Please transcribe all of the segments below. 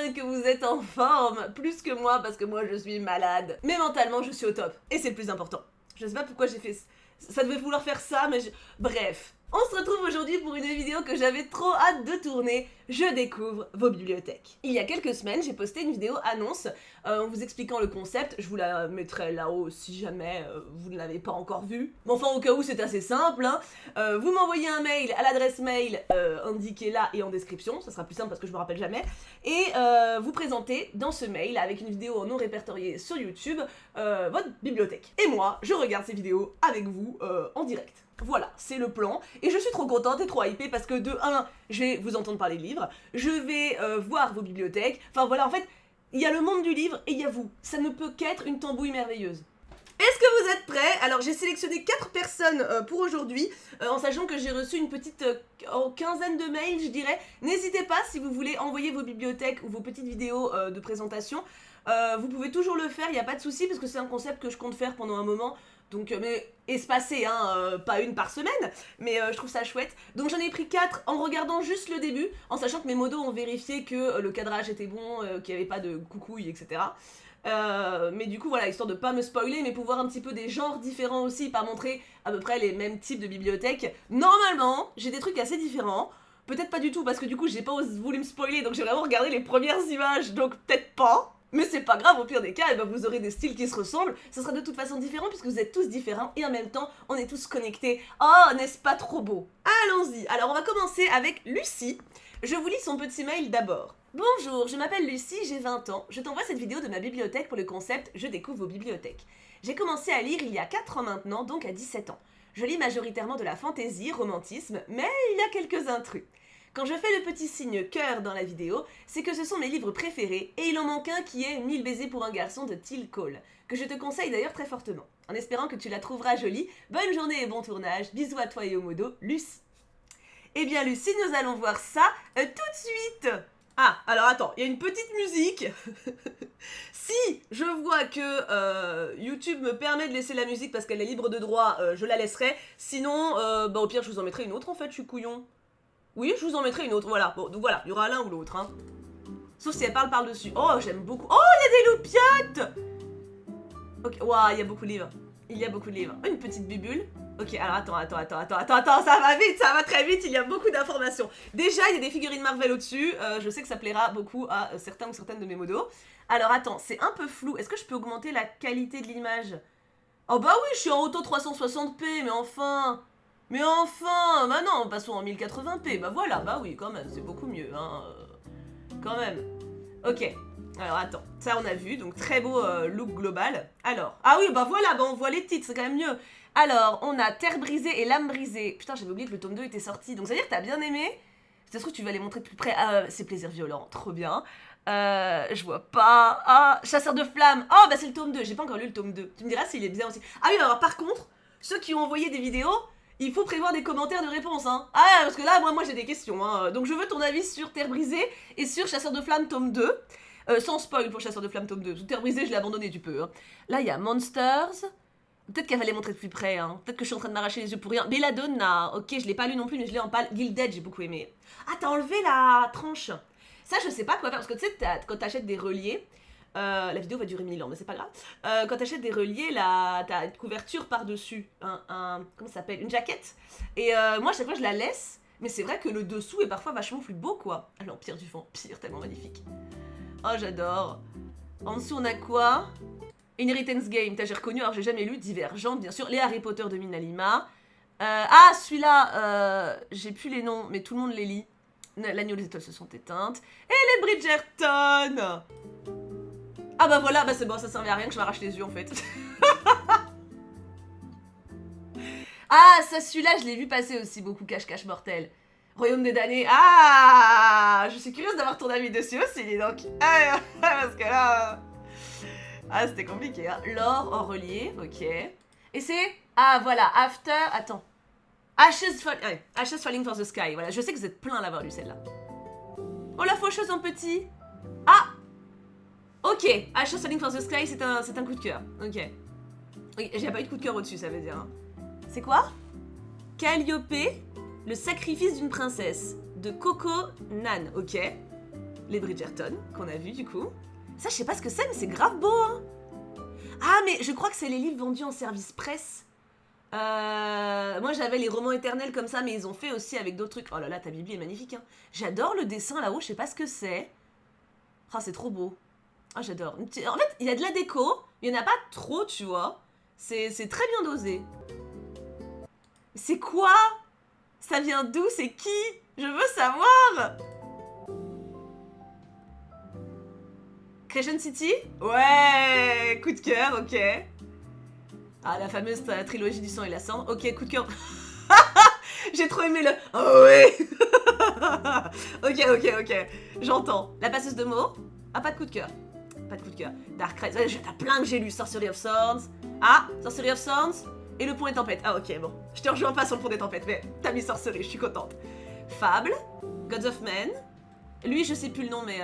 bien que vous êtes en forme, plus que moi parce que moi je suis malade. Mais mentalement je suis au top, et c'est le plus important. Je sais pas pourquoi j'ai fait... Ça devait vouloir faire ça, mais bref. On se retrouve aujourd'hui pour une vidéo que j'avais trop hâte de tourner. Je découvre vos bibliothèques. Il y a quelques semaines, j'ai posté une vidéo annonce en vous expliquant le concept. Je vous la mettrai là-haut si jamais vous ne l'avez pas encore vue. Mais enfin, au cas où, c'est assez simple. Hein. Vous m'envoyez un mail à l'adresse mail indiquée là et en description. Ça sera plus simple parce que je me rappelle jamais. Et vous présentez dans ce mail, avec une vidéo non répertoriée sur YouTube, votre bibliothèque. Et moi, je regarde ces vidéos avec vous en direct. Voilà, c'est le plan, et je suis trop contente et trop hypée parce que de 1, je vais vous entendre parler de livres, je vais voir vos bibliothèques, enfin voilà, en fait, il y a le monde du livre et il y a vous. Ça ne peut qu'être une tambouille merveilleuse. Est-ce que vous êtes prêts? Alors j'ai sélectionné 4 personnes pour aujourd'hui, en sachant que j'ai reçu une petite quinzaine de mails, je dirais. N'hésitez pas si vous voulez envoyer vos bibliothèques ou vos petites vidéos de présentation. Vous pouvez toujours le faire, il n'y a pas de souci, parce que c'est un concept que je compte faire pendant un moment. Donc, mais espacé, hein, pas une par semaine, mais je trouve ça chouette. Donc j'en ai pris 4 en regardant juste le début, en sachant que mes modos ont vérifié que le cadrage était bon, qu'il n'y avait pas de coucouilles, etc. Mais du coup voilà, histoire de pas me spoiler, mais pour voir un petit peu des genres différents aussi, pas montrer à peu près les mêmes types de bibliothèques. Normalement, j'ai des trucs assez différents. Peut-être pas du tout, parce que du coup j'ai pas voulu me spoiler, donc j'ai vraiment regardé les premières images, donc peut-être pas. Mais c'est pas grave, au pire des cas, eh ben vous aurez des styles qui se ressemblent, ça sera de toute façon différent puisque vous êtes tous différents et en même temps, on est tous connectés. Oh, n'est-ce pas trop beau? Allons-y. Alors on va commencer avec Lucie. Je vous lis son petit mail d'abord. Bonjour, je m'appelle Lucie, j'ai 20 ans. Je t'envoie cette vidéo de ma bibliothèque pour le concept Je découvre vos bibliothèques. J'ai commencé à lire il y a 4 ans maintenant, donc à 17 ans. Je lis majoritairement de la fantaisie, romantisme, mais il y a quelques intrus. Quand je fais le petit signe cœur dans la vidéo, c'est que ce sont mes livres préférés, et il en manque un qui est 1000 baisers pour un garçon de Till Cole, que je te conseille d'ailleurs très fortement. En espérant que tu la trouveras jolie, bonne journée et bon tournage, bisous à toi et au modo, Lucie. Eh bien Lucie, nous allons voir ça tout de suite. Ah, alors attends, il y a une petite musique. Si je vois que YouTube me permet de laisser la musique parce qu'elle est libre de droit, je la laisserai. Sinon, bah au pire je vous en mettrai une autre en fait, je suis couillon. Oui, je vous en mettrai une autre, voilà. Bon, donc voilà, il y aura l'un ou l'autre, hein. Sauf si elle parle par-dessus. Oh, j'aime beaucoup. Oh, il y a des loupiottes. Ok, waouh, il y a beaucoup de livres. Il y a beaucoup de livres. Une petite bubule. Ok, alors attends, ça va vite, ça va très vite, il y a beaucoup d'informations. Déjà, il y a des figurines Marvel au-dessus, je sais que ça plaira beaucoup à certains ou certaines de mes modos. Alors attends, c'est un peu flou, est-ce que je peux augmenter la qualité de l'image? Oh bah oui, je suis en auto 360p, mais enfin... Mais enfin, bah non, passons en 1080p, bah voilà, bah oui, quand même, c'est beaucoup mieux, hein, quand même. Ok, alors attends, ça on a vu, donc très beau look global. Alors, ah oui, bah voilà, bah on voit les titres, c'est quand même mieux. Alors, on a Terre brisée et L'âme brisée. Putain, j'avais oublié que le tome 2 était sorti, donc ça veut dire que t'as bien aimé. Ça se trouve, tu vas les montrer de plus près. Ah, c'est Plaisir violent, trop bien. Je vois pas. Ah, Chasseur de flammes. Oh, bah c'est le tome 2, j'ai pas encore lu le tome 2. Tu me diras s'il est bien aussi. Ah oui, alors par contre, ceux qui ont envoyé des vidéos, il faut prévoir des commentaires de réponse, hein. Ah, parce que là, moi j'ai des questions, hein. Donc je veux ton avis sur Terre brisée et sur Chasseur de flammes tome 2. Sans spoil pour Chasseur de flammes tome 2. Sous Terre brisée, je l'ai abandonné, tu peux. Hein. Là, il y a Monsters. Peut-être qu'elle va les montrer de plus près, hein. Peut-être que je suis en train de m'arracher les yeux pour rien. Belladonna, ok, je l'ai pas lu non plus, mais je l'ai en pâle. Gilded, j'ai beaucoup aimé. Ah, t'as enlevé la tranche. Ça, je sais pas quoi faire, parce que tu sais, quand t'achètes des reliés, la vidéo va durer 1000 ans, mais c'est pas grave. Quand t'achètes des reliés, t'as une couverture par-dessus, comment ça s'appelle, une jaquette. Et moi, à chaque fois, je la laisse, mais c'est vrai que le dessous est parfois vachement plus beau, quoi. Ah, l'Empire du Vampire, tellement magnifique. Oh, j'adore. En dessous, on a quoi? Inheritance Game, j'ai reconnu, alors j'ai jamais lu. Divergente, bien sûr. Les Harry Potter de Minalima. Ah, celui-là, j'ai plus les noms, mais tout le monde les lit. L'agneau des étoiles se sont éteintes. Et les Bridgerton. Ah bah voilà, bah c'est bon, ça servait à rien que je m'arrache les yeux en fait. Ah, ça, celui-là, je l'ai vu passer aussi beaucoup, Cache-Cache Mortel. Royaume des damnés. Ah, je suis curieuse d'avoir ton avis dessus aussi, dis donc. Ah, parce que là... Ah, c'était compliqué, hein. L'or en relié, ok. Et c'est... Ah, voilà, After... Attends. Ashes Falling for the Sky. Voilà, je sais que vous êtes plein à l'avoir lu, celle-là. Oh, la faucheuse en petit. Ah. Ok, Ashes Falling for the Sky, c'est un coup de cœur. Ok. Oui, j'ai pas eu de coup de cœur au-dessus, ça veut dire. Hein. C'est quoi? Calliope, le sacrifice d'une princesse. De Coco Nan, ok. les Bridgerton, qu'on a vu du coup. Ça, je sais pas ce que c'est, mais c'est grave beau, hein. Ah, mais je crois que c'est les livres vendus en service presse. Moi, j'avais les romans éternels comme ça, mais ils ont fait aussi avec d'autres trucs. Oh là là, ta Bible est magnifique, hein. J'adore le dessin là-haut, je sais pas ce que c'est. Ah, c'est trop beau. Ah, j'adore. En fait, il y a de la déco, il y en a pas trop, tu vois. C'est très bien dosé. C'est quoi? Ça vient d'où? C'est qui? Je veux savoir! Crescent City? Ouais! Coup de cœur, ok. Ah, la fameuse trilogie du sang et la cendre. Ok, coup de cœur. J'ai trop aimé le... Oh oui. Ok. J'entends. La passeuse de mots? Ah, pas de coup de cœur. Pas de coup de cœur. Dark Rise. T'as plein que j'ai lu. Sorcery of Swords. Ah, Sorcery of Swords. Et le pont des tempêtes. Ah, ok, bon. Je te rejoins pas sur le pont des tempêtes, mais t'as mis Sorcery, je suis contente. Fable. Gods of Men. Lui, je sais plus le nom, mais...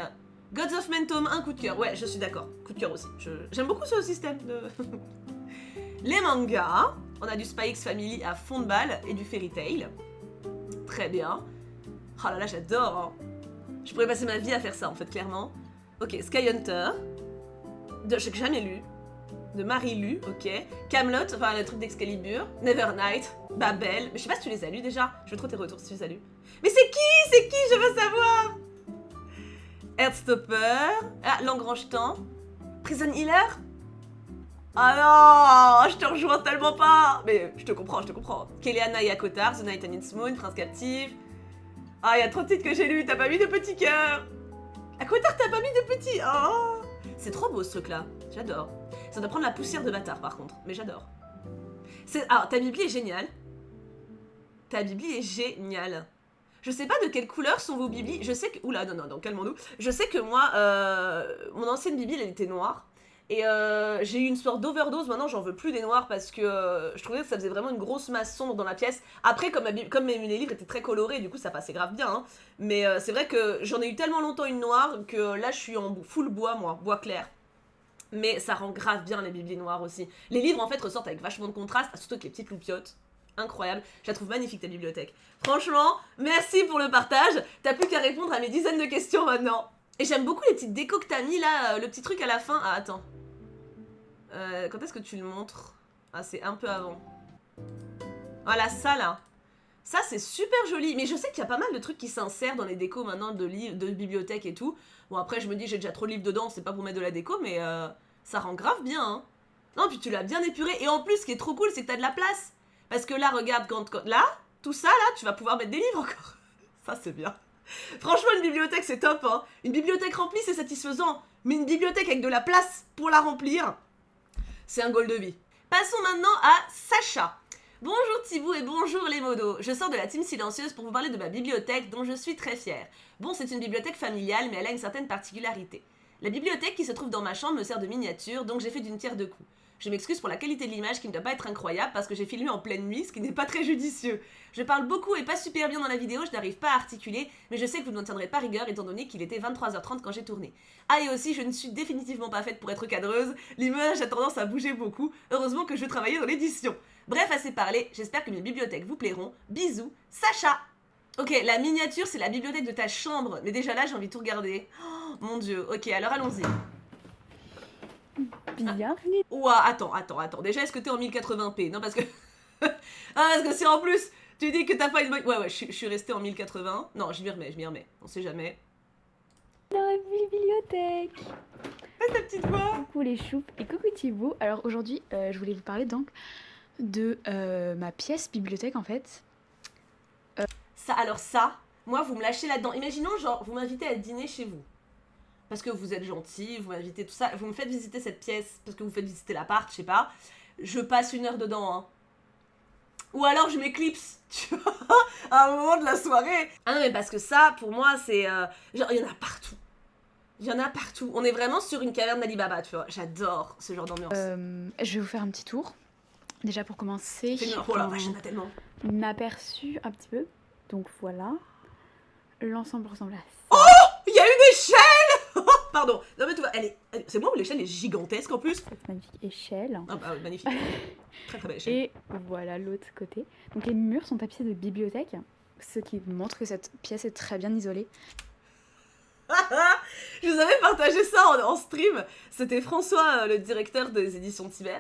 Gods of Men, tome 1, coup de cœur. Ouais, je suis d'accord. Coup de cœur aussi. J'aime beaucoup ce système de... Les mangas. On a du Spy X Family à fond de balle et du Fairy Tail. Très bien. Oh là là, j'adore. Hein. Je pourrais passer ma vie à faire ça, en fait, clairement. Ok, Sky Hunter. J'ai jamais lu. De Marie-Lu, ok. Camelot, enfin le truc d'Excalibur. Nevernight. Babel. Mais je sais pas si tu les as lus déjà. Je veux trop tes retours si tu les as lus. Mais c'est qui? C'est qui? Je veux savoir. Heartstopper. Ah, L'Engrange Temps. Prison Healer. Ah non, je te rejoins tellement pas. Mais je te comprends. Keleana et Akotar, The Night and Its Moon, Prince Captive. Ah, il y a trop de titres que j'ai lus, t'as pas mis de petits cœurs. Akotar, t'as pas mis de petits. Oh. C'est trop beau ce truc-là, j'adore. Ça doit prendre la poussière de bâtard par contre, mais j'adore. Ah, ta Bibli est géniale. Je sais pas de quelle couleur sont vos biblis. Je sais que... Oula, non, calmons-nous. Je sais que moi, mon ancienne bible, elle était noire. Et j'ai eu une sorte d'overdose. Maintenant, j'en veux plus des noirs parce que je trouvais que ça faisait vraiment une grosse masse sombre dans la pièce. Après, comme mes livres étaient très colorés, du coup, ça passait grave bien. Hein. Mais c'est vrai que j'en ai eu tellement longtemps une noire que là, je suis en full bois, moi. Bois clair. Mais ça rend grave bien les biblios noires aussi. Les livres, en fait, ressortent avec vachement de contraste, surtout avec les petites loupiottes. Incroyable. Je la trouve magnifique, ta bibliothèque. Franchement, merci pour le partage. T'as plus qu'à répondre à mes dizaines de questions maintenant. Et j'aime beaucoup les petites décos que t'as mis là, le petit truc à la fin. Ah, attends. Quand est-ce que tu le montres? Ah, c'est un peu avant. Voilà, ça là. Ça, c'est super joli. Mais je sais qu'il y a pas mal de trucs qui s'insèrent dans les décos maintenant de bibliothèques et tout. Bon, après, je me dis, j'ai déjà trop de livres dedans, c'est pas pour mettre de la déco, mais ça rend grave bien, hein. Non, puis tu l'as bien épuré. Et en plus, ce qui est trop cool, c'est que t'as de la place. Parce que là, regarde, là, tout ça, là, tu vas pouvoir mettre des livres encore. Ça, c'est bien. Franchement, une bibliothèque, c'est top, hein. Une bibliothèque remplie, c'est satisfaisant. Mais une bibliothèque avec de la place pour la remplir, c'est un goal de vie. Passons maintenant à Sacha. Bonjour Thibaut et bonjour les modos. Je sors de la team silencieuse pour vous parler de ma bibliothèque dont je suis très fière. Bon, c'est une bibliothèque familiale, mais elle a une certaine particularité. La bibliothèque qui se trouve dans ma chambre me sert de miniature, donc j'ai fait d'une pierre deux coups. Je m'excuse pour la qualité de l'image qui ne doit pas être incroyable parce que j'ai filmé en pleine nuit, ce qui n'est pas très judicieux. Je parle beaucoup et pas super bien dans la vidéo, je n'arrive pas à articuler, mais je sais que vous ne m'en tiendrez pas rigueur étant donné qu'il était 23h30 quand j'ai tourné. Ah, et aussi, je ne suis définitivement pas faite pour être cadreuse, l'image a tendance à bouger beaucoup, heureusement que je travaillais dans l'édition. Bref, assez parlé, j'espère que mes bibliothèques vous plairont. Bisous, Sacha. Ok, la miniature, c'est la bibliothèque de ta chambre, mais déjà là, j'ai envie de tout regarder. Oh, mon dieu, ok, alors allons-y. Bienvenue. Ouah, attends. Déjà, est-ce que t'es en 1080p? Non, parce que... ah, parce que si en plus, tu dis que t'as pas une bonne... Ouais, je suis restée en 1080. Non, je m'y remets. On sait jamais. Dans la bibliothèque. Ah, ta petite voix. Coucou les choux et coucou Thibaut. Alors aujourd'hui, je voulais vous parler donc de ma pièce bibliothèque en fait. Ça, moi, vous me lâchez là-dedans. Imaginons, genre, vous m'invitez à dîner chez vous. Parce que vous êtes gentil, vous m'invitez tout ça, vous me faites visiter cette pièce, parce que vous faites visiter l'appart, je sais pas. Je passe 1 heure dedans, hein. Ou alors je m'éclipse, tu vois, à un moment de la soirée. Ah non, mais parce que ça, pour moi, c'est... genre, il y en a partout. On est vraiment sur une caverne d'Alibaba, tu vois. J'adore ce genre d'ambiance. Je vais vous faire un petit tour. Déjà pour commencer, Oh la vache, il y en a tellement. Un aperçu un petit peu. Donc voilà. L'ensemble ressemble à ça. Oh, il y a une échelle. Pardon. Non mais tu vois, c'est moi où l'échelle est gigantesque en plus. Cette magnifique échelle. Ah bah oui, magnifique. Très très belle échelle. Et voilà l'autre côté. Donc les murs sont tapissés de bibliothèque, ce qui montre que cette pièce est très bien isolée. Je vous avais partagé ça en stream. C'était François, le directeur des éditions Tiber.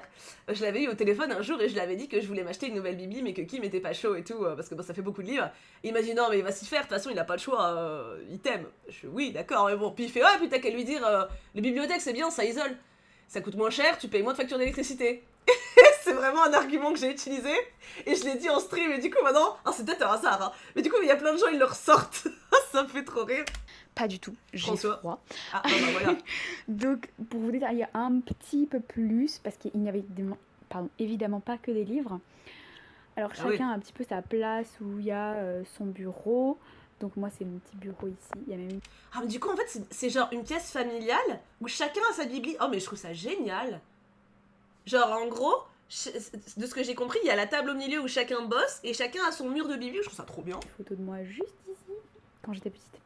Je l'avais eu au téléphone un jour et je l'avais dit que je voulais m'acheter une nouvelle bibli, mais que Kim était pas chaud et tout, parce que bon, ça fait beaucoup de livres. Et il m'a dit non, mais il va s'y faire, de toute façon, il a pas le choix, il t'aime. Je fais oui, d'accord, mais bon. Puis il fait ouais, puis t'as qu'à lui dire les bibliothèques, c'est bien, ça isole. Ça coûte moins cher, tu payes moins de factures d'électricité. C'est vraiment un argument que j'ai utilisé et je l'ai dit en stream et du coup maintenant, c'est peut-être un hasard, hein, mais du coup il y a plein de gens ils le ressortent. Ça me fait trop rire. Pas du tout, j'ai François. froid. Ah bah voilà. Donc, pour vous détailler un petit peu plus, parce qu'il n'y avait évidemment pas que des livres. Alors, Ah oui. chacun a un petit peu sa place où il y a son bureau. Donc, moi, c'est mon petit bureau ici. Il y a même une... Ah mais du coup en fait c'est genre une pièce familiale où chacun a sa bibli. Oh mais je trouve ça génial. Genre en gros, de ce que j'ai compris, il y a la table au milieu où chacun bosse et chacun a son mur de bibli. Je trouve ça trop bien. photo de moi juste ici, quand j'étais petite.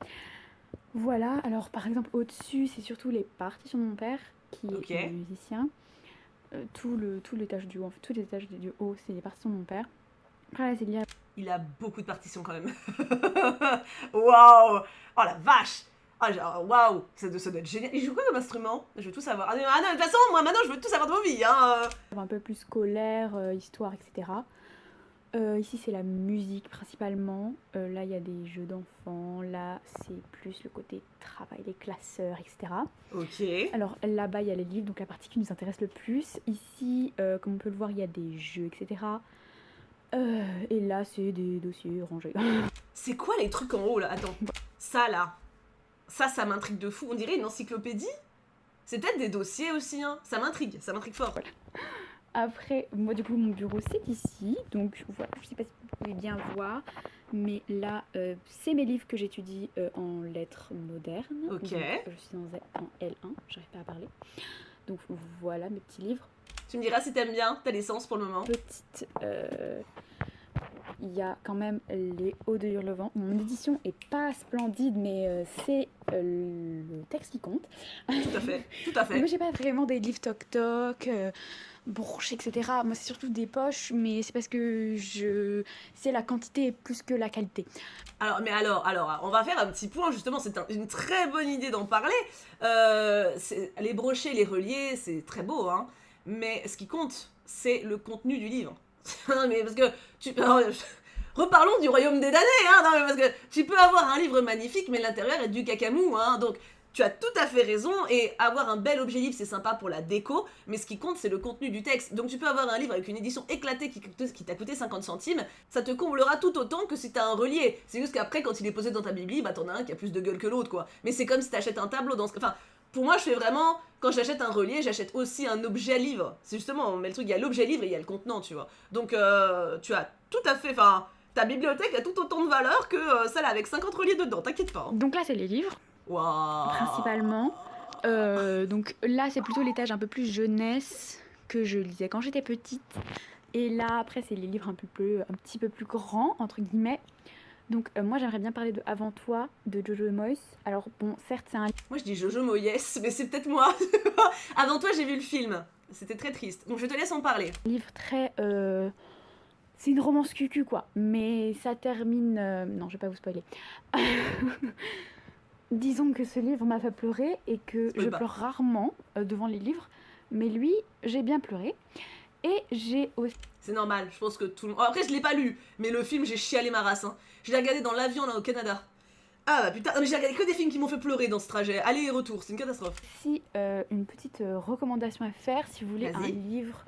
Voilà, alors par exemple, au-dessus, c'est surtout les partitions de mon père, qui Ok. est musicien. Tout l'étage du haut, en fait, tous les étages du haut, c'est les partitions de mon père. Après, là, c'est lié à... Il a beaucoup de partitions quand même. Waouh. Oh la vache. Ah genre waouh, ça doit être génial. Il joue quoi comme instrument? Je veux tout savoir. Ah non, de toute façon, moi maintenant je veux tout savoir de vos vies, hein. un peu plus scolaire, histoire, etc. Ici, c'est la musique principalement. Là, il y a des jeux d'enfants. Là, c'est plus le côté travail, les classeurs, etc. Ok. Alors là-bas, il y a les livres, donc la partie qui nous intéresse le plus. Ici, comme on peut le voir, il y a des jeux, etc. Et là, c'est des dossiers rangés. C'est quoi les trucs en haut là? Attends. Ça là. Ça m'intrigue de fou. On dirait une encyclopédie. C'est peut-être des dossiers aussi, hein. Ça m'intrigue fort. Voilà. Après, moi, du coup, mon bureau, c'est ici. Donc, voilà, je sais pas si vous pouvez bien voir. Mais là, c'est mes livres que j'étudie en lettres modernes. Ok. Donc, je suis en L1, j'arrive pas à parler. Donc, voilà mes petits livres. Tu me diras si t'aimes bien ta licence pour le moment. Petite, il y a quand même les Hauts de Hurlevent. Mon édition est pas splendide, mais c'est le texte qui compte. Tout à fait, tout à fait. Moi, j'ai pas vraiment des livres toc-toc, broches, etc. Moi, c'est surtout des poches, mais c'est parce que c'est la quantité plus que la qualité. Alors, on va faire un petit point, justement, c'est une très bonne idée d'en parler. Les brochets, les reliés, c'est très beau, hein. Mais ce qui compte, c'est le contenu du livre. Non, mais parce que reparlons du royaume des damnés, hein. Non, mais parce que tu peux avoir un livre magnifique, mais l'intérieur est du cacamou, hein. Donc, tu as tout à fait raison, et avoir un bel objet livre, c'est sympa pour la déco, mais ce qui compte, c'est le contenu du texte. Donc tu peux avoir un livre avec une édition éclatée qui t'a coûté 50 centimes, ça te comblera tout autant que si t'as un relié. C'est juste qu'après, quand il est posé dans ta bibli, bah t'en as un qui a plus de gueule que l'autre, quoi. Mais c'est comme si t'achètes un tableau dans ce... Enfin, pour moi, je fais vraiment... Quand j'achète un relié, j'achète aussi un objet livre. C'est justement, on met le truc, il y a l'objet livre et il y a le contenant, tu vois. Donc tu as tout à fait... Enfin, ta bibliothèque a tout autant de valeur que celle avec 50 reliés dedans, t'inquiète pas. Donc là, c'est les livres, Waouh. principalement. Donc là, c'est plutôt l'étage un peu plus jeunesse que je lisais quand j'étais petite. Et là, après, c'est les livres un petit peu plus grands, entre guillemets. Donc moi, j'aimerais bien parler de Avant toi, de Jojo Moyes. Alors bon, certes, c'est un Moi je dis Jojo Moyes, mais c'est peut-être moi. Avant toi j'ai vu le film. C'était très triste. Donc je te laisse en parler. livre très... c'est une romance cucu, quoi. Mais ça termine... Non, je vais pas vous spoiler. Disons que ce livre m'a fait pleurer et que Spoil je pas. pleure rarement devant les livres. Mais lui, j'ai bien pleuré. Et j'ai aussi... C'est normal, je pense que tout le monde... Après je l'ai pas lu, mais le film j'ai chialé ma race. Hein. Je l'ai regardé dans l'avion là au Canada. Ah bah putain, mais j'ai regardé que des films qui m'ont fait pleurer dans ce trajet. Aller et retour, c'est une catastrophe. une petite recommandation à faire si vous voulez un Vas-y. livre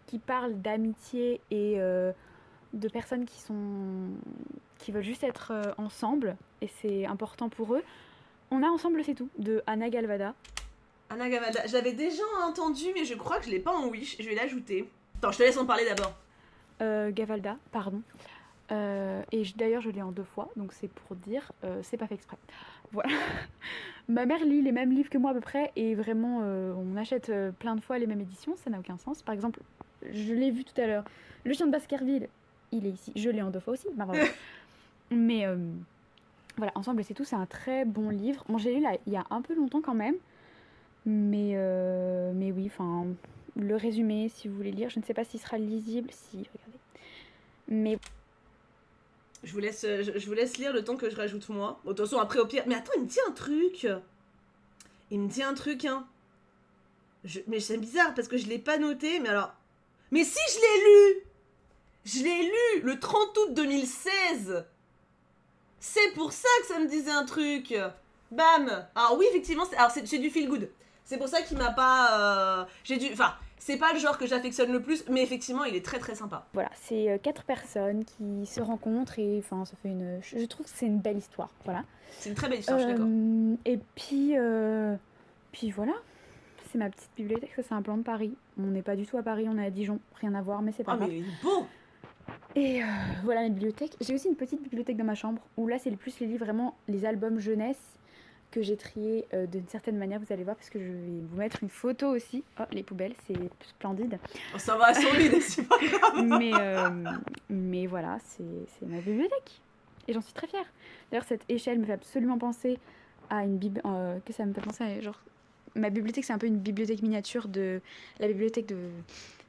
qui parle d'amitié et de personnes qui veulent juste être ensemble et c'est important pour eux. On a Ensemble, c'est tout, de Anna Galvada. Anna Gavalda, j'avais déjà entendu, mais je crois que je l'ai pas en Wish. Je vais l'ajouter. Attends, je te laisse en parler d'abord. Gavalda, pardon. Et d'ailleurs, je l'ai en 2 fois, donc c'est pour dire, c'est pas fait exprès. Voilà. Ma mère lit les mêmes livres que moi à peu près, et vraiment, on achète plein de fois les mêmes éditions, ça n'a aucun sens. Par exemple, je l'ai vu tout à l'heure, Le Chien de Baskerville, il est ici. Je l'ai en 2 fois aussi, bah, voilà. Mais voilà, Ensemble, c'est tout, c'est un très bon livre. Bon, j'ai lu là, il y a un peu longtemps quand même, mais oui, enfin, le résumé, si vous voulez lire, je ne sais pas s'il sera lisible, si, regardez. Mais Je vous laisse lire le temps que je rajoute moi. Bon, de toute façon, après au pire... Mais attends, il me dit un truc. Il me dit un truc, hein. Mais c'est bizarre, parce que je l'ai pas noté, mais alors... Mais si, je l'ai lu! Je l'ai lu le 30 août 2016. C'est pour ça que ça me disait un truc. Bam. Alors oui, effectivement, c'est du feel good. C'est pour ça qu'il m'a pas... Enfin, c'est pas le genre que j'affectionne le plus, mais effectivement, il est très très sympa. Voilà, c'est 4 personnes qui se rencontrent et enfin, ça fait une... Je trouve que c'est une belle histoire, voilà. C'est une très belle histoire, je suis d'accord. Et puis voilà, c'est ma petite bibliothèque, ça c'est un plan de Paris. On n'est pas du tout à Paris, on est à Dijon, rien à voir, mais c'est pas grave. Ah mais il est beau. Et voilà ma bibliothèque. J'ai aussi une petite bibliothèque dans ma chambre où là c'est plus les livres, vraiment les albums jeunesse que j'ai triés d'une certaine manière, vous allez voir, parce que je vais vous mettre une photo aussi. Oh, les poubelles, c'est splendide. Oh, ça va, elles sont vides, c'est pas grave. Mais voilà, c'est ma bibliothèque. Et j'en suis très fière. D'ailleurs, cette échelle me fait absolument penser à une que ça me fait penser à genre... Ma bibliothèque, c'est un peu une bibliothèque miniature de la bibliothèque de...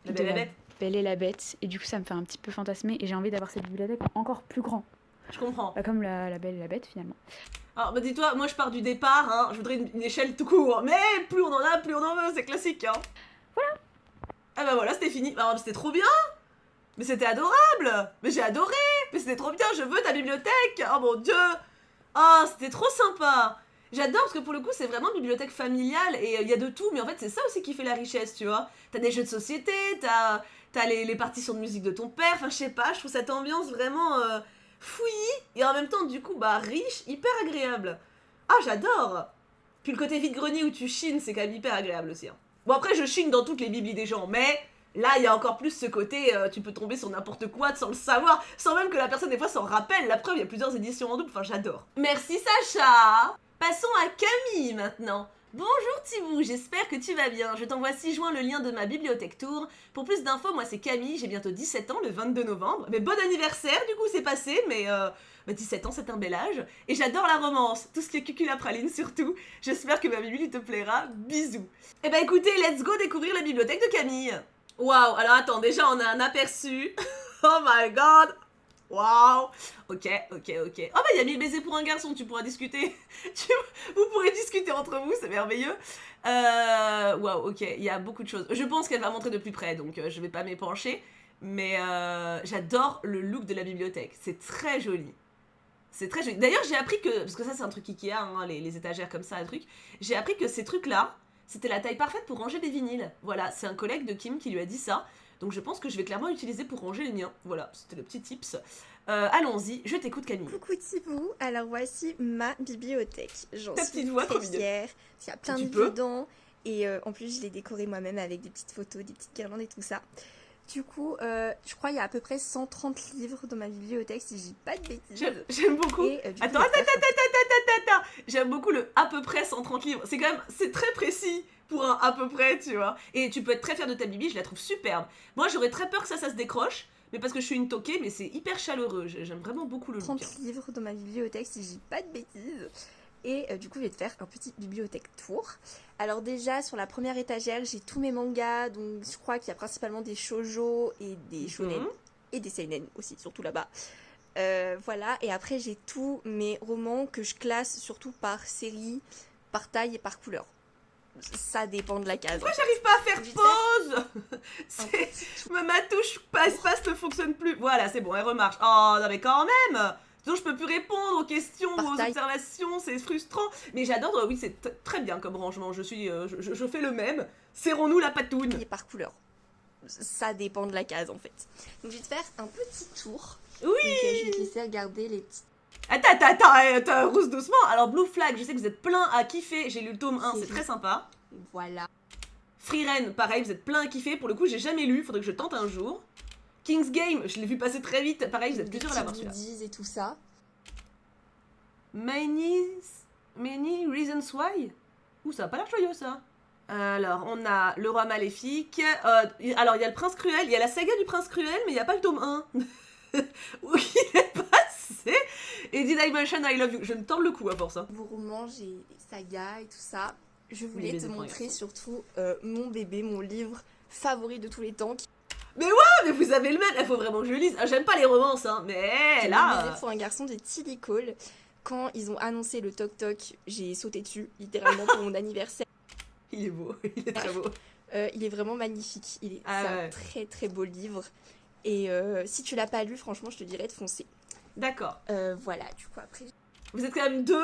La Belle et la Bête. Belle et la Bête. Et du coup, ça me fait un petit peu fantasmer. Et j'ai envie d'avoir cette bibliothèque encore plus grand. Je comprends. Bah, comme la Belle et la Bête, finalement. Alors, bah dis-toi, moi je pars du départ, hein, je voudrais une échelle tout court. Mais plus on en a, plus on en veut, c'est classique, hein. Voilà. Ah bah voilà, c'était fini. Alors, c'était trop bien. Mais c'était adorable. Mais j'ai adoré. Mais c'était trop bien, je veux ta bibliothèque. Oh mon dieu. Oh, c'était trop sympa. J'adore parce que pour le coup, c'est vraiment une bibliothèque familiale et il y a de tout. Mais en fait, c'est ça aussi qui fait la richesse, tu vois. T'as des jeux de société, t'as les partitions de musique de ton père. Enfin, je sais pas, je trouve cette ambiance vraiment fouillis et en même temps, du coup, bah riche, hyper agréable. Ah, j'adore. Puis le côté vide-grenier où tu chines, c'est quand même hyper agréable aussi, hein. Bon, après, je chine dans toutes les biblis des gens, mais là, il y a encore plus ce côté, tu peux tomber sur n'importe quoi sans le savoir, sans même que la personne, des fois, s'en rappelle. La preuve, il y a plusieurs éditions en double, enfin, j'adore. Merci, Sacha. Passons à Camille, maintenant. Bonjour Thibou, j'espère que tu vas bien. Je t'envoie ci-joint le lien de ma bibliothèque tour. Pour plus d'infos, moi c'est Camille, j'ai bientôt 17 ans, le 22 novembre. Mais bon anniversaire, du coup c'est passé, mais 17 ans c'est un bel âge. Et j'adore la romance, tout ce qui est cuculapraline surtout. J'espère que ma bibli te plaira, bisous. Eh ben écoutez, let's go découvrir la bibliothèque de Camille. Waouh, alors attends, déjà on a un aperçu. Oh my god. Waouh. Ok. Oh bah il y a 1000 baisers pour un garçon, tu pourras discuter. Vous pourrez discuter entre vous, c'est merveilleux. Waouh, ok, il y a beaucoup de choses. Je pense qu'elle va montrer de plus près, donc je vais pas m'épancher. Mais j'adore le look de la bibliothèque, c'est très joli. C'est très joli. D'ailleurs j'ai appris que, parce que ça c'est un truc Ikea, hein, les étagères comme ça, un truc. J'ai appris que ces trucs-là, c'était la taille parfaite pour ranger des vinyles. Voilà, c'est un collègue de Kim qui lui a dit ça. Donc je pense que je vais clairement l'utiliser pour ranger les miens. Voilà, c'était le petit tips. Allons-y, je t'écoute Camille. Coucou Thibou, alors voici ma bibliothèque. J'en Ta suis petite voix, trop très mignonne. fière. Il y a plein de livres dedans. Et en plus, je l'ai décoré moi-même avec des petites photos, des petites guirlandes et tout ça. Du coup, je crois qu'il y a à peu près 130 livres dans ma bibliothèque, si je dis pas de bêtises. J'aime beaucoup. Et, Attends. J'aime beaucoup le à peu près 130 livres. C'est très précis pour un à peu près, tu vois. Et tu peux être très fière de ta bibi, je la trouve superbe. Moi, j'aurais très peur que ça se décroche, mais parce que je suis une toquée, mais c'est hyper chaleureux. J'aime vraiment beaucoup le look. 30 livres dans ma bibliothèque, si je dis pas de bêtises. Et du coup, je vais te faire un petit bibliothèque tour. Alors déjà, sur la première étagère, j'ai tous mes mangas. Donc, je crois qu'il y a principalement des shoujo et des shonen. Et des seinen aussi, surtout là-bas. Voilà. Et après, j'ai tous mes romans que je classe surtout par série, par taille et par couleur. Ça dépend de la case. Pourquoi j'arrive pas à faire pause? Ma touche espace ne fonctionne plus. Voilà, c'est bon, elle remarche. Oh, non mais quand même. Sinon, je peux plus répondre aux questions ou aux observations, c'est frustrant. Mais j'adore, oui, c'est très bien comme rangement. Je fais le même. Serrons-nous la patoune. Et par couleur. Ça dépend de la case, en fait. Donc, je vais te faire un petit tour. Oui. Donc, je vais te laisser regarder les petites... Attends, rousse doucement. Alors, Blue Flag, je sais que vous êtes plein à kiffer. J'ai lu le tome 1, c'est très sympa. Voilà. Freeren, pareil, vous êtes plein à kiffer. Pour le coup, j'ai jamais lu, faudrait que je tente un jour. King's Game, je l'ai vu passer très vite. Pareil, vous êtes plusieurs à l'avoir celui-là. Et tout ça. Many Reasons Why. Ouh, ça a pas l'air joyeux, ça. Alors, on a Le Roi Maléfique. Alors, il y a le Prince Cruel. Il y a la saga du Prince Cruel, mais il n'y a pas le tome 1. Où il est passé. Et Did I Mention I Love You. Je me tords le cou à force. Hein. Vos romans, j'ai les sagas et tout ça. Je voulais te montrer surtout mon bébé, mon livre favori de tous les temps. mais vous avez le même. Il faut vraiment que je le lise. Ah, j'aime pas les romances, hein, mais J'ai là. lisé pour un garçon de Tilly Cole. Quand ils ont annoncé le Toc Toc, j'ai sauté dessus, littéralement pour mon anniversaire. Il est beau, il est très beau. Il est vraiment magnifique. C'est ouais. un très très beau livre. Et si tu l'as pas lu, franchement, je te dirais de foncer. D'accord. Voilà, du coup, après. Vous êtes quand même 2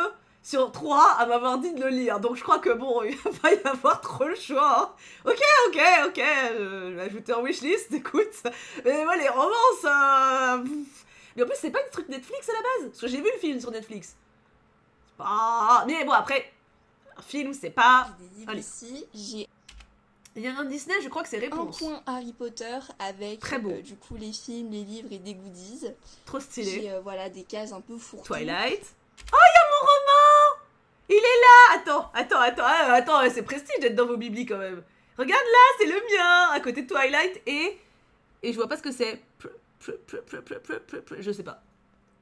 sur 3 à m'avoir dit de le lire. Donc je crois que bon, il va pas y avoir trop le choix. Hein. Ok. Je vais ajouter en wishlist, écoute. Mais moi, les romances. Mais en plus, c'est pas un truc Netflix à la base. Parce que j'ai vu le film sur Netflix. C'est pas. Mais bon, après, un film, c'est pas. J'ai des livres Allez. ici. J'ai Il y a un Disney, je crois que c'est un Réponse. point Harry Potter avec Très beau. du coup les films, les livres et des goodies. Trop stylé. J'ai voilà des cases un peu fourre-tout. Twilight. Oh, il y a mon roman! Il est là! Attends, c'est prestige d'être dans vos biblis quand même. Regarde là, c'est le mien, à côté de Twilight et je vois pas ce que c'est. Je sais pas.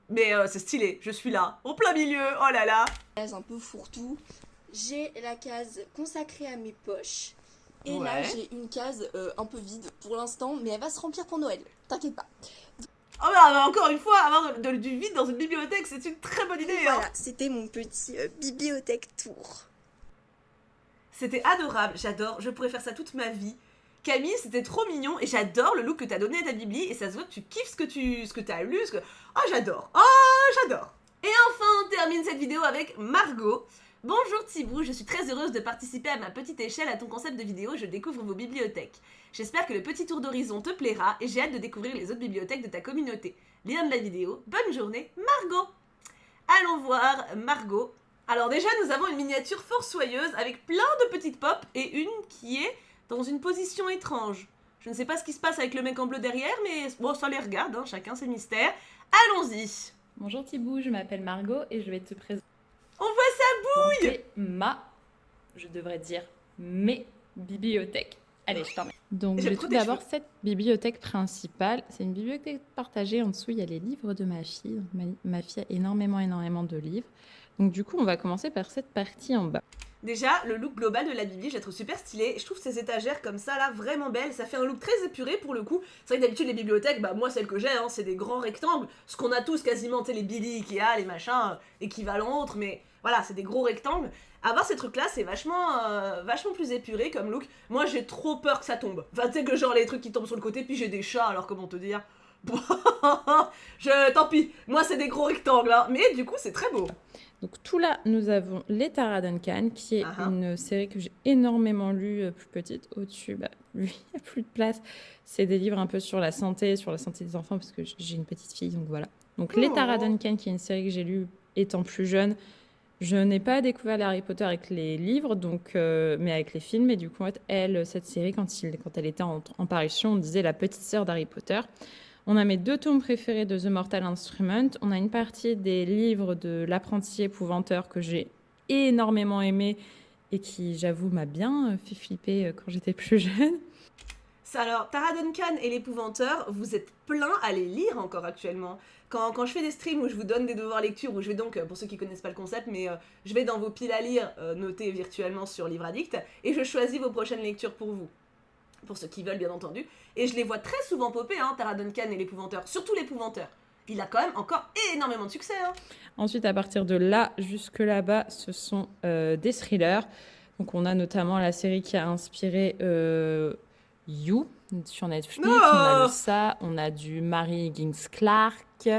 Mais c'est stylé, je suis là, au plein milieu, oh là là. Case un peu fourre-tout. J'ai la case consacrée à mes poches. Et là, Ouais. j'ai une case un peu vide pour l'instant, mais elle va se remplir pour Noël. T'inquiète pas. Oh bah encore une fois, avoir du vide dans une bibliothèque, c'est une très bonne idée. Voilà, Hein. c'était mon petit bibliothèque tour. C'était adorable, j'adore, je pourrais faire ça toute ma vie. Camille, c'était trop mignon et j'adore le look que t'as donné à ta bibli et ça se voit que tu kiffes ce que t'as lu. Oh, j'adore. Et enfin, on termine cette vidéo avec Margot. Bonjour Thibaut, je suis très heureuse de participer à ma petite échelle à ton concept de vidéo Je découvre vos bibliothèques. J'espère que le petit tour d'horizon te plaira et j'ai hâte de découvrir les autres bibliothèques de ta communauté. Lien de la vidéo, bonne journée Margot. Allons voir Margot. Alors déjà, nous avons une miniature fort soyeuse avec plein de petites pop et une qui est dans une position étrange. Je ne sais pas ce qui se passe avec le mec en bleu derrière, mais bon, ça les regarde, hein, chacun ses mystères. Allons-y. Bonjour Thibou, je m'appelle Margot et je vais te présenter On voit ça. je devrais dire mes bibliothèques. Allez, je t'en mets. Donc, J'aime j'ai trop tout tes d'abord cheveux. cette bibliothèque principale. C'est une bibliothèque partagée. En dessous, il y a les livres de ma fille. Donc, ma fille a énormément de livres. Donc, du coup, on va commencer par cette partie en bas. Déjà, le look global de la Bibli, je la trouve super stylée. Je trouve ces étagères comme ça, là, vraiment belles. Ça fait un look très épuré pour le coup. C'est vrai que d'habitude, les bibliothèques, bah moi, celle que j'ai, hein, c'est des grands rectangles. Ce qu'on a tous quasiment, tu sais, les Billy, Ikea, les machins équivalents autres. Mais voilà, c'est des gros rectangles. Avoir ces trucs-là, c'est vachement plus épuré comme look. Moi, j'ai trop peur que ça tombe. Enfin, tu sais, que genre les trucs qui tombent sur le côté, puis j'ai des chats, alors comment te dire. Tant pis. Moi, c'est des gros rectangles, hein. Mais du coup, c'est très beau. Donc, tout là, nous avons les Tara Duncan, qui est une série que j'ai énormément lue plus petite. Au-dessus, bah, lui, il n'y a plus de place. C'est des livres un peu sur la santé des enfants, parce que j'ai une petite fille, donc voilà. Donc, les Tara Duncan, qui est une série que j'ai lue étant plus jeune. Je n'ai pas découvert les Harry Potter avec les livres, donc, mais avec les films. Et du coup, en fait, cette série, quand elle était en parution, on disait la petite sœur d'Harry Potter. On a mes 2 tomes préférés de The Mortal Instrument. On a une partie des livres de L'apprenti épouvanteur que j'ai énormément aimé et qui, j'avoue, m'a bien fait flipper quand j'étais plus jeune. Alors, Tara Duncan et l'épouvanteur, vous êtes plein à les lire encore actuellement. Quand je fais des streams où je vous donne des devoirs lecture, où je vais donc, pour ceux qui connaissent pas le concept, mais je vais dans vos piles à lire, notées virtuellement sur Livre Addict, et je choisis vos prochaines lectures pour vous. Pour ceux qui veulent, bien entendu. Et je les vois très souvent popper, hein, Tara Duncan et l'épouvanteur. Surtout l'épouvanteur. Il a quand même encore énormément de succès. Hein. Ensuite, à partir de là jusque là-bas, ce sont des thrillers. Donc, on a notamment la série qui a inspiré You sur Netflix. Oh, on a on a du Mary Higgins Clark,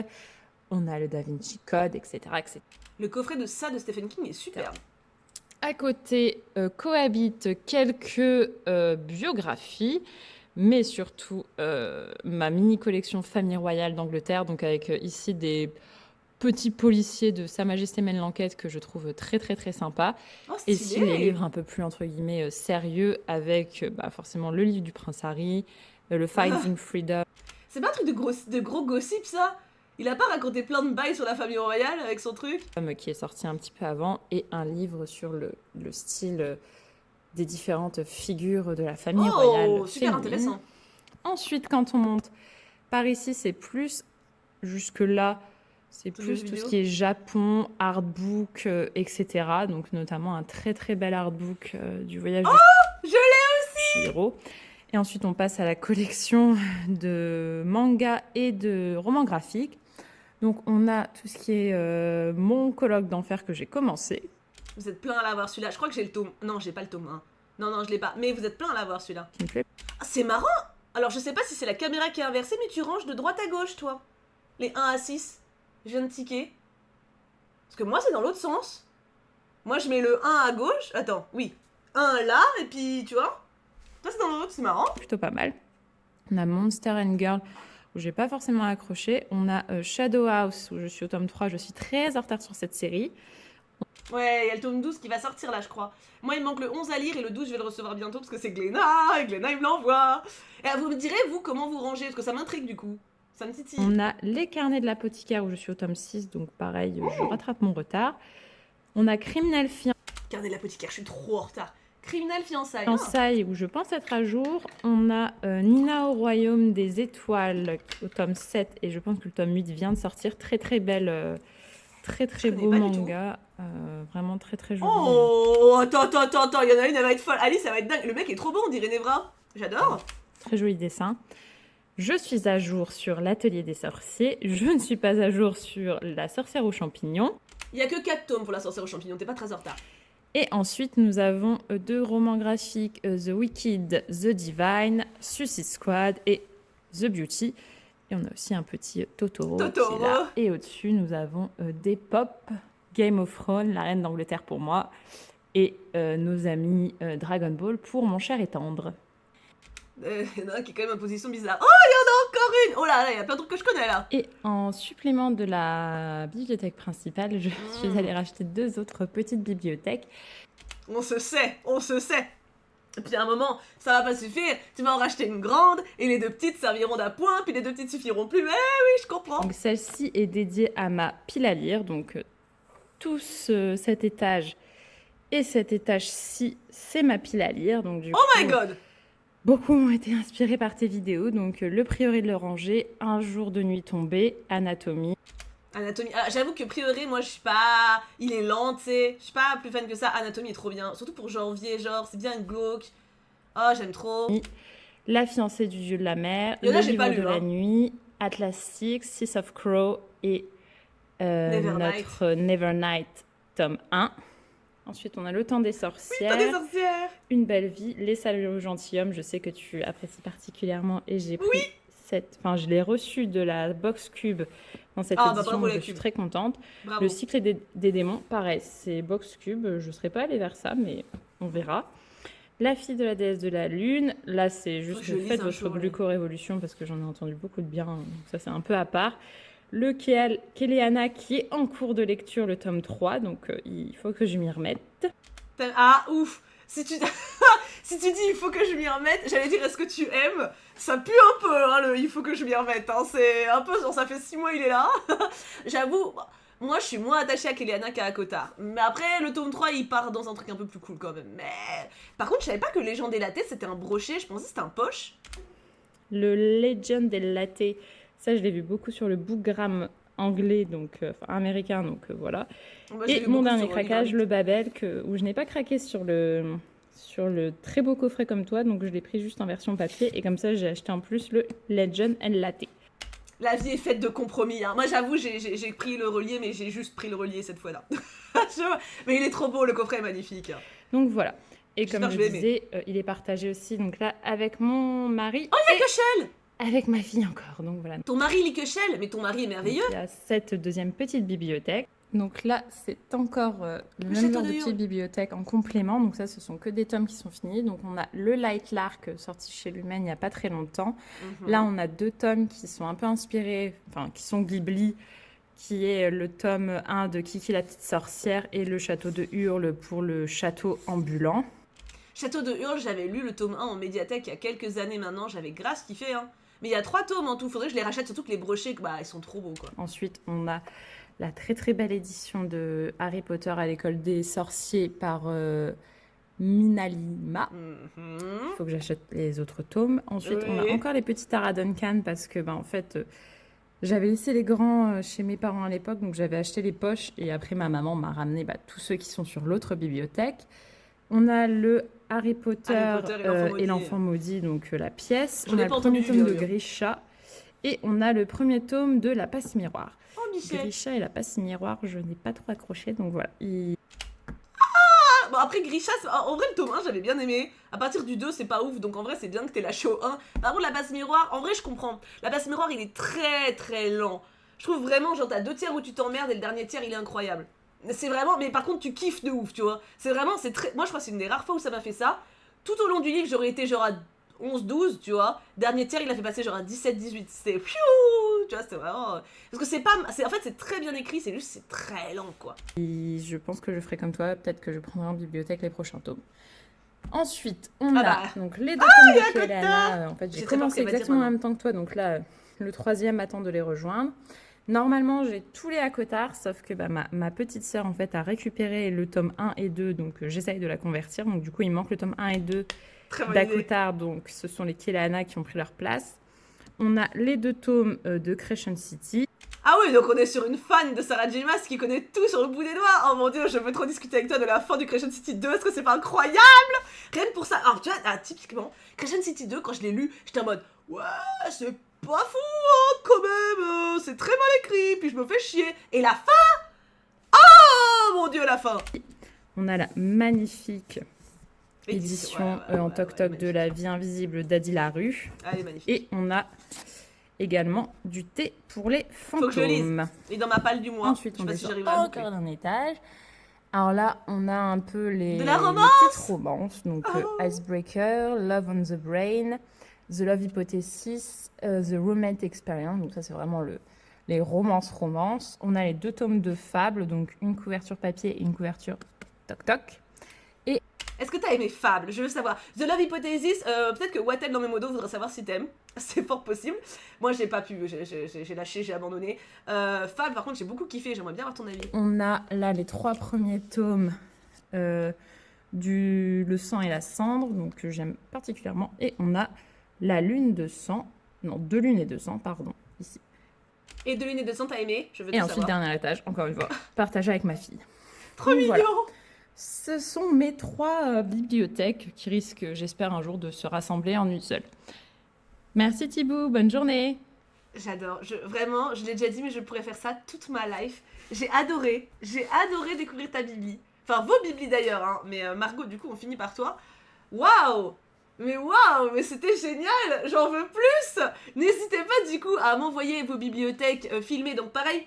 on a le Da Vinci Code, etc. Le coffret de ça de Stephen King est superbe. À côté, cohabitent quelques biographies, mais surtout ma mini-collection Famille Royale d'Angleterre, donc avec ici des petits policiers de Sa Majesté mène l'enquête que je trouve très sympa. Oh, et si les livres un peu plus entre guillemets sérieux avec forcément le livre du prince Harry, le Finding Freedom. C'est pas un truc de gros gossip ça? Il a pas raconté plein de bails sur la famille royale avec son truc? Qui est sorti un petit peu avant, et un livre sur le style des différentes figures de la famille royale. Oh, super intéressant. Ensuite, quand on monte par ici, c'est plus jusque-là. C'est plus tout ce qui est Japon, artbook, etc. Donc, notamment un très bel artbook du voyage de je l'ai aussi. Chihiro. Et ensuite, on passe à la collection de mangas et de romans graphiques. Donc, on a tout ce qui est Mon colloque d'enfer que j'ai commencé. Vous êtes plein à l'avoir celui-là. Je crois que j'ai le tome. Non, j'ai pas le tome 1. Non, je l'ai pas. Mais vous êtes plein à l'avoir celui-là. Qui me plaît. Ah, c'est marrant. Alors, je sais pas si c'est la caméra qui est inversée, mais tu ranges de droite à gauche, toi. Les 1 à 6. Je viens de tiquer. Parce que moi, c'est dans l'autre sens. Moi, je mets le 1 à gauche. Attends, oui. 1 là, et puis, tu vois. Toi, c'est dans l'autre, c'est marrant. Plutôt pas mal. On a Monster and Girl, où j'ai pas forcément accroché. On a Shadow House, où je suis au tome 3. Je suis très en retard sur cette série. Ouais, il y a le tome 12 qui va sortir là, je crois. Moi, il me manque le 11 à lire et le 12, je vais le recevoir bientôt parce que c'est Glénat, et Glénat, il me l'envoie. Et vous me direz, vous, comment vous rangez, parce que ça m'intrigue du coup. Ça me titille. On a Les Carnets de l'apothicaire, où je suis au tome 6, donc pareil, je rattrape mon retard. On a Criminel Carnet de l'apothicaire, je suis trop en retard. Criminel fiançailles. Fiançailles, où je pense être à jour. On a Nina au royaume des étoiles, au tome 7, et je pense que le tome 8 vient de sortir. Très très belle, très beau manga. Vraiment très joli. Oh, attends, il y en a une, elle va être folle. Alice, ça va être dingue. Le mec est trop beau, on dirait Nevra. J'adore. Très joli dessin. Je suis à jour sur l'atelier des sorciers. Je ne suis pas à jour sur la sorcière aux champignons. Il y a que 4 tomes pour la sorcière aux champignons, t'es pas très en retard. Et ensuite, nous avons 2 romans graphiques, The Wicked, The Divine, Suicide Squad et The Beauty. Et on a aussi un petit Totoro. Qui est là. Et au-dessus, nous avons des pop, Game of Thrones, la reine d'Angleterre pour moi, et nos amis Dragon Ball pour mon cher et tendre. Il y en a un qui est quand même en position bizarre. Oh, il y en a encore une. Oh là, il y a plein de trucs que je connais là. Et en supplément de la bibliothèque principale, je suis allée racheter 2 autres petites bibliothèques. On se sait. Et puis à un moment, ça va pas suffire, tu vas en racheter une grande, et les 2 petites serviront d'appoint, puis les 2 petites suffiront plus. Eh oui, je comprends. Donc celle-ci est dédiée à ma pile à lire, donc tout cet étage et cet étage-ci, c'est ma pile à lire. Donc, My god. Beaucoup ont été inspirés par tes vidéos, donc Le Prieuré de l'Oranger, Un jour de nuit tombée, Anatomie. Ah, j'avoue que Prieuré, moi je suis pas... Il est lent, tu sais. Je suis pas plus fan que ça. Anatomie est trop bien. Surtout pour janvier, genre, c'est bien glauque. Oh, j'aime trop. La fiancée du dieu de la mer, Le livre de la nuit, Atlas Six, Six of Crow et notre Nevernight, tome 1. Ensuite, on a Le temps des sorcières, Une belle vie, Les salauds gentilshommes. Je sais que tu apprécies particulièrement et j'ai pris je l'ai reçu de la Box Cube dans cette édition, je suis très contente. Bravo. Le cycle des démons, pareil, c'est Box Cube, je ne serais pas allée vers ça, mais on verra. La fille de la déesse de la lune, là c'est juste faites votre gluco-révolution parce que j'en ai entendu beaucoup de bien, donc ça c'est un peu à part. Le Kéléana qui est en cours de lecture, le tome 3, donc il faut que je m'y remette. Ah, ouf. Si tu dis il faut que je m'y remette, j'allais dire est-ce que tu aimes, ça pue un peu hein, il faut que je m'y remette, hein. C'est un peu genre ça fait 6 mois il est là. J'avoue, moi je suis moins attachée à Kéléana qu'à Akotar. Mais après le tome 3 il part dans un truc un peu plus cool quand même. Mais par contre je savais pas que Légende des Latés c'était un brochet, je pensais que c'était un poche. Le Legend des Latés, ça je l'ai vu beaucoup sur le Bookgram anglais, donc américain, donc voilà. Moi, et mon dernier craquage, le Babel, où je n'ai pas craqué sur le très beau coffret comme toi, donc je l'ai pris juste en version papier, et comme ça j'ai acheté en plus le Legend and Latte. La vie est faite de compromis, hein. Moi j'avoue j'ai pris le relié, mais j'ai juste pris le relié cette fois-là. Mais il est trop beau, le coffret est magnifique. Donc voilà. Et comme je disais, il est partagé aussi, donc là, avec mon mari. Oh, il y a Kechel! Avec ma fille encore, donc voilà. Ton mari lit Kechel, mais ton mari est merveilleux. Donc, il y a cette deuxième petite bibliothèque. Donc là, c'est encore le même genre de petite bibliothèque en complément. Donc ça, ce sont que des tomes qui sont finis. Donc on a le Light Lark sorti chez Lumen il n'y a pas très longtemps. Là, on a 2 tomes qui sont un peu inspirés, enfin qui sont Ghibli, qui est le tome 1 de Kiki la petite sorcière et le Château de Hurle pour le château ambulant. Château de Hurle, j'avais lu le tome 1 en médiathèque il y a quelques années maintenant, j'avais grave kiffé, hein. Mais il y a 3 tomes en tout, faudrait que je les rachète, surtout que les brochets, bah, ils sont trop beaux, quoi. Ensuite, on a la très belle édition de Harry Potter à l'école des sorciers par Minalima. Il faut que j'achète les autres tomes. Ensuite, on a encore les petits Tara Duncan parce que, en fait, j'avais laissé les grands chez mes parents à l'époque, donc j'avais acheté les poches et après ma maman m'a ramené tous ceux qui sont sur l'autre bibliothèque. On a le Harry Potter, et l'Enfant Maudit, donc la pièce. On a le premier tome de Grisha. Et on a le premier tome de La Passe Miroir. Oh, Michel. Grisha et La Passe Miroir, je n'ai pas trop accroché, donc voilà. Bon, après Grisha, en vrai le tome 1 j'avais bien aimé. À partir du 2 c'est pas ouf, donc en vrai c'est bien que t'aies lâché au 1. Par contre La Passe Miroir, en vrai je comprends. La Passe Miroir il est très très lent. Je trouve vraiment, genre t'as 2 tiers où tu t'emmerdes et le dernier tiers il est incroyable. C'est vraiment, mais par contre tu kiffes de ouf, tu vois. C'est vraiment, c'est très... Moi je crois que c'est une des rares fois où ça m'a fait ça. Tout au long du livre j'aurais été genre à 11-12, tu vois. Dernier tiers il a fait passer genre à 17-18. C'est tu vois, c'est vraiment... Parce que c'est pas... En fait c'est très bien écrit, c'est juste c'est très lent quoi. Et je pense que je ferai comme toi, peut-être que je prendrai en bibliothèque les prochains tomes. Ensuite, on a donc les 2 tomes de Kéléana. En fait, j'ai commencé exactement en même temps que toi, donc là, le 3e attend de les rejoindre. Normalement, j'ai tous les Hakotar, sauf que ma petite sœur, en fait, a récupéré le tome 1 et 2, donc j'essaye de la convertir. Donc du coup, il manque le tome 1 et 2 d'Hakotar, donc ce sont les Kéléana qui ont pris leur place. On a les 2 tomes de Crescent City. Ah oui, donc on est sur une fan de Sarah J. Maas qui connaît tout sur le bout des doigts. Oh mon dieu, je veux trop discuter avec toi de la fin du Crescent City 2, est-ce que c'est pas incroyable? Rien que pour ça. Alors tu vois, typiquement, Crescent City 2, quand je l'ai lu, j'étais en mode ouais, c'est pas fou, hein, quand même, c'est très mal écrit, puis je me fais chier. Et la fin? Oh mon dieu, la fin! On a la magnifique édition en toc-toc de La Vie Invisible d'Adi Larue. Elle est magnifique. Et on a également du thé pour les fantômes. Faut que je lise. Et dans ma palle du mois. Ensuite, on descend encore d'un étage. Alors là, on a un peu les petites romances. Donc Icebreaker, Love on the Brain, The Love Hypothesis, The Romantic Experience. Donc ça, c'est vraiment les romances. On a les 2 tomes de Fable, donc une couverture papier et une couverture toc-toc. Est-ce que t'as aimé Fable? Je veux savoir. The Love Hypothesis, peut-être que Wattel dans mes modos voudra savoir si t'aimes. C'est fort possible. Moi, j'ai pas pu. J'ai lâché, j'ai abandonné. Fable, par contre, j'ai beaucoup kiffé. J'aimerais bien avoir ton avis. On a là les 3 premiers tomes du Le Sang et la Cendre, donc que j'aime particulièrement. Et on a La Lune de Sang. Non, 2 lunes et 2 sang, pardon, ici. Et 2 lunes et 2 sang, t'as aimé? Je veux et ensuite, savoir. dernier étage, encore une fois, partagé avec ma fille. Trop mignon voilà. Ce sont mes 3 bibliothèques qui risquent, j'espère, un jour de se rassembler en une seule. Merci Thibaut, bonne journée. J'adore, vraiment, je l'ai déjà dit, mais je pourrais faire ça toute ma life. J'ai adoré découvrir ta bibli. Enfin, vos biblis d'ailleurs, hein. Mais Margot, du coup, on finit par toi. Waouh, mais c'était génial, j'en veux plus. N'hésitez pas, du coup, à m'envoyer vos bibliothèques filmées, donc pareil.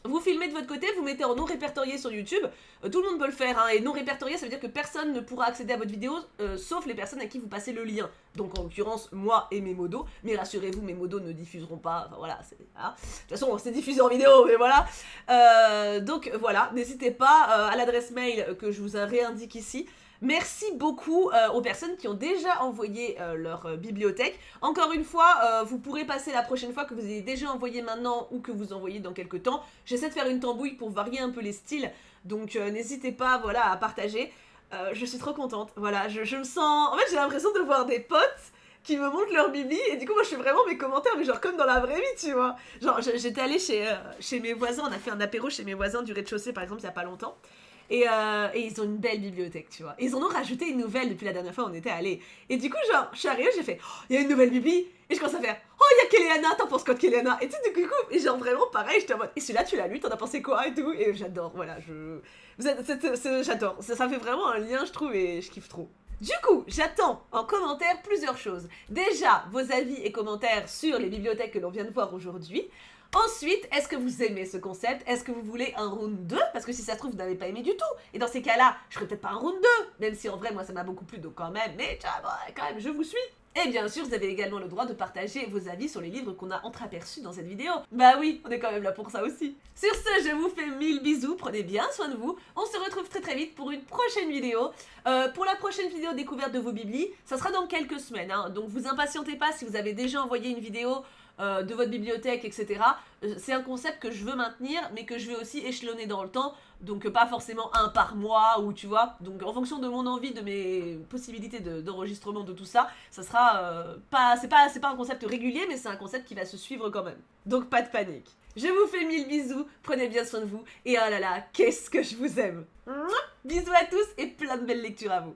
Vous filmez de votre côté, vous mettez en non répertorié sur YouTube, tout le monde peut le faire, hein, et non répertorié ça veut dire que personne ne pourra accéder à votre vidéo, sauf les personnes à qui vous passez le lien. Donc en l'occurrence, moi et mes modos, mais rassurez-vous, mes modos ne diffuseront pas, enfin voilà, voilà. De toute façon c'est diffusé en vidéo, mais voilà. Donc voilà, n'hésitez pas à l'adresse mail que je vous réindique ici. Merci beaucoup aux personnes qui ont déjà envoyé leur bibliothèque. Encore une fois, vous pourrez passer la prochaine fois que vous ayez déjà envoyé maintenant ou que vous envoyez dans quelques temps. J'essaie de faire une tambouille pour varier un peu les styles, donc n'hésitez pas voilà, à partager. Je suis trop contente, voilà, je me sens... En fait j'ai l'impression de voir des potes qui me montrent leur bibi, et du coup moi je fais vraiment mes commentaires, mais genre comme dans la vraie vie, tu vois. Genre j'étais allée chez mes voisins, on a fait un apéro chez mes voisins du rez-de-chaussée par exemple il y a pas longtemps. Et ils ont une belle bibliothèque, tu vois. Ils en ont rajouté une nouvelle depuis la dernière fois où on était allés. Et du coup, genre, je suis arrivée, j'ai fait oh, il y a une nouvelle bibli. Et je commence à faire oh, il y a Kéléana, t'en penses quoi de Kéléana? Et tu sais, du coup, et genre vraiment pareil, j'étais en mode et celui-là, tu l'as lu, t'en as pensé quoi et tout. Et j'adore, voilà, j'adore. Ça fait vraiment un lien, je trouve, et je kiffe trop. Du coup, j'attends en commentaire plusieurs choses. Déjà, vos avis et commentaires sur les bibliothèques que l'on vient de voir aujourd'hui. Ensuite, est-ce que vous aimez ce concept? Est-ce que vous voulez un round 2? Parce que si ça se trouve, vous n'avez pas aimé du tout. Et dans ces cas-là, je ferai peut-être pas un round 2. Même si en vrai, moi, ça m'a beaucoup plu, donc quand même. Mais quand même, je vous suis. Et bien sûr, vous avez également le droit de partager vos avis sur les livres qu'on a entreaperçus dans cette vidéo. Bah oui, on est quand même là pour ça aussi. Sur ce, je vous fais 1000 bisous, prenez bien soin de vous. On se retrouve très très vite pour une prochaine vidéo. Pour la prochaine vidéo découverte de vos biblis, ça sera dans quelques semaines. Hein. Donc vous impatientez pas si vous avez déjà envoyé une vidéo de votre bibliothèque, etc. C'est un concept que je veux maintenir, mais que je veux aussi échelonner dans le temps, donc pas forcément un par mois, ou tu vois, donc en fonction de mon envie, de mes possibilités d'enregistrement, de tout ça, ça sera c'est pas un concept régulier, mais c'est un concept qui va se suivre quand même. Donc pas de panique. Je vous fais 1000 bisous, prenez bien soin de vous, et oh là là, qu'est-ce que je vous aime. Bisous à tous, et plein de belles lectures à vous.